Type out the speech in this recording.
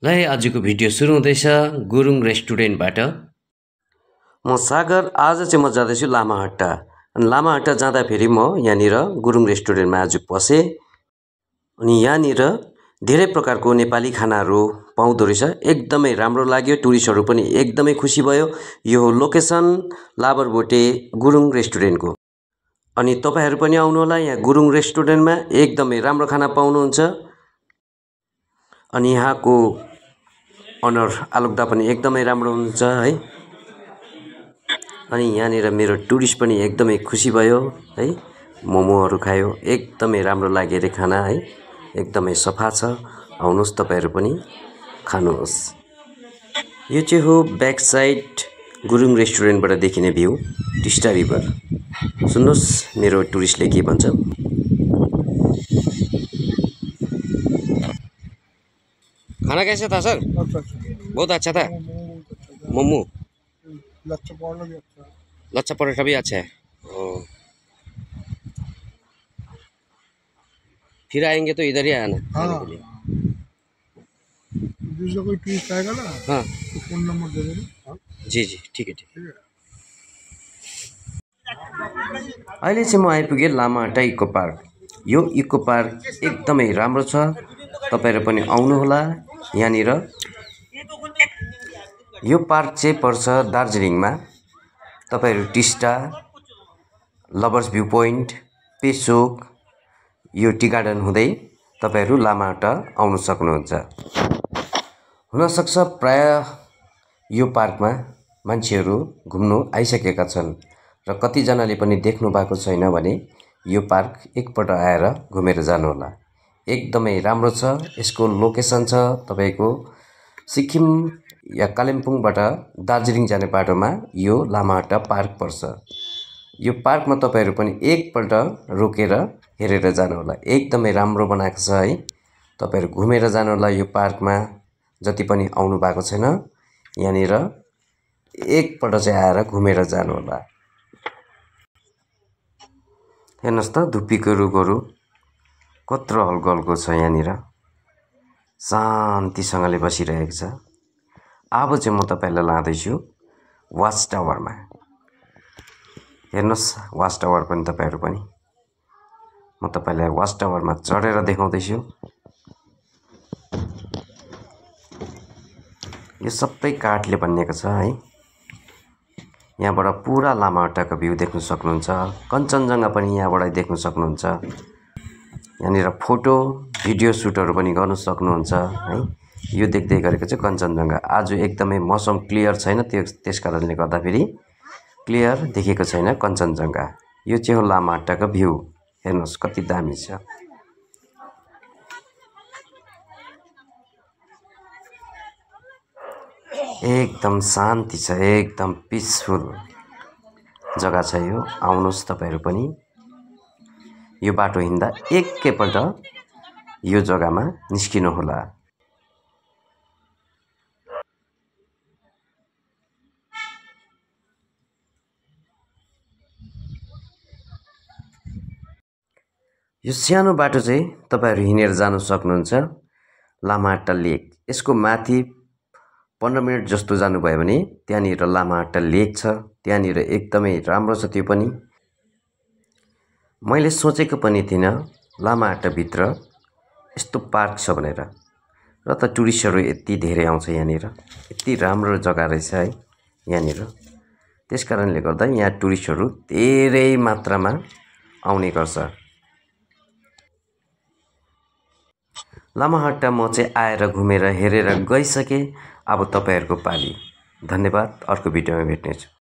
ल है आजको भिडियो सुरु हुँदैछ गुरुङ रेस्टुरेन्टबाट। म सागर। आज चाहिँ म जाँदैछु लामाहट्टा। अनि लामाहट्टा जाँदाखेरि म यहाँनिर गुरुङ रेस्टुरेन्टमा आज पसेँ। अनि यहाँनिर धेरै प्रकारको नेपाली खानाहरू पाउँदो रहेछ। एकदमै राम्रो लाग्यो। टुरिस्टहरू पनि एकदमै खुसी भयो। यो लोकेसन लाबरबोटे गुरुङ रेस्टुरेन्टको। अनि तपाईहरु पनि आउनु होला यहाँ गुरुङ रेस्टुरेन्टमा। एकदमै राम्रो खाना पाउनुहुन्छ। अनि यहाँको अनर आलुकदा पनि एकदमै राम्रो हुन्छ है। अनि यहाँनिर मेरो टुरिस्ट पनि एकदमै खुसी भयो है। मोमोहरू खायो, एकदमै राम्रो लाग्यो रे खाना है। एकदमै सफा छ। आउनुहोस् तपाईहरु पनि खानुहोस्। यो चाहिँ हो ब्याक साइड गुरुङ रेस्टुरेन्टबाट देखिने भ्यू, टिस्टा रिभर। सुन्नुहोस् मेरो टुरिस्टले के भन्छ। खाना कैसा था सर? बहुत अच्छा था। मोमो लच्छा पराठा भी अच्छा है। फिर आएंगे तो इधर ही आना खाने के लिए। दूसरा कोई टूरिस्ट आएगा ना, हाँ तो फोन नंबर दे देना। जी जी ठीक है ठीक है। अहिले चाहिँ म आइपुगेँ लामाहट्टा इको पार्क। यो इको पार्क एकदमै राम्रो छ। तपाईहरु पनि आउनु होला यहाँनिर। यो पार्क चाहिँ पर्छ दार्जिलिङमा। तपाईहरु टिस्टा, लभर्स भ्यू पोइन्ट, पेसोक, यो टी गार्डन हुँदै तपाईहरु लामाहट्टा आउन सक्नुहुन्छ। हुन सक्छ प्राय यो पार्कमा मान्छेहरू घुम्नु आइसकेका छन् र कति जनाले पनि देख्नु भएको छैन भने यो पार्क एकपल्ट आएर घुमेर जानु होला। एकदमै राम्रो छ। यसको लोकेसन छ तपाईको सिक्किम या कालिम्पोङबाट दार्जिलिङ जाने बाटोमा यो लामाहट्टा पार्क पर्छ। यो पार्कमा तपाईहरु पनि एकपल्ट रोकेर हेरेर जानु होला। एकदमै राम्रो बनाएको छ है। तपाईहरु घुमेर जानु होला यो पार्कमा। जति पनि आउनु भएको छैन यहाँनिर एकपल्ट चाहिँ आएर घुमेर जानु होला। हेर्नुस् त धुप्पीको रुखहरू कत्रो हल्गल्को छ यहाँनिर। शान्तिसँगले बसिरहेको छ। अब चाहिँ म तपाईलाई लाँदैछु वाच टावरमा। हेर्नुस् वाच टावर पनि तपाईहरु पनि। म तपाईलाई वाच टावरमा चढेर देखाउँदैछु। यो सबै काठले बनिएको छ है। यहाँबाट पुरा लामाहट्टाको भ्यू देख्न सक्नुहुन्छ। कञ्चनजङ्घा पनि यहाँबाट देख्न सक्नुहुन्छ। यहाँनिर फोटो भिडियो सुटहरू पनि गर्न सक्नुहुन्छ है। यो देख्दै गरेको चाहिँ कञ्चनजङ्घा। आज एकदमै मौसम क्लियर छैन, त्यसकारणले गर्दाखेरि क्लियर देखेको छैन कञ्चनजङ्घा। यो चाहिँ हो लामाहट्टाको भ्यू। हेर्नुस् कति दामी छ। एकदम शान्ति छ, एकदम पिसफुल जग्गा छ यो। आउनुहोस् तपाईहरु पनि। यो बाटो हिँड्दा एकैपल्ट यो जग्गामा निस्किनु होला। यो सानो बाटो चाहिँ तपाईहरु हिँडेर जान सक्नुहुन्छ लामाहट्टा लेक। यसको माथि 15 मिनेट जस्तो जानुभयो भने त्यहाँनिर लामाहट्टा लेक छ। त्यहाँनिर एकदमै राम्रो छ त्यो पनि। मैले सोचेको पनि थिइन लामाहट्टा भित्र यस्तो पार्क छ भनेर। र त टुरिस्टहरू यति धेरै आउँछ यहाँनिर। यति राम्रो जग्गा रहेछ है यहाँनिर। त्यसकारणले गर्दा यहाँ टुरिस्टहरू धेरै मात्रामा आउने गर्छ। लामाहट्टा म चाहिँ आएर घुमेर हेरेर गइसकेँ। अब तपाईहरुको पाली। धन्यवाद। अर्को भिडियोमा भेट्नेछु।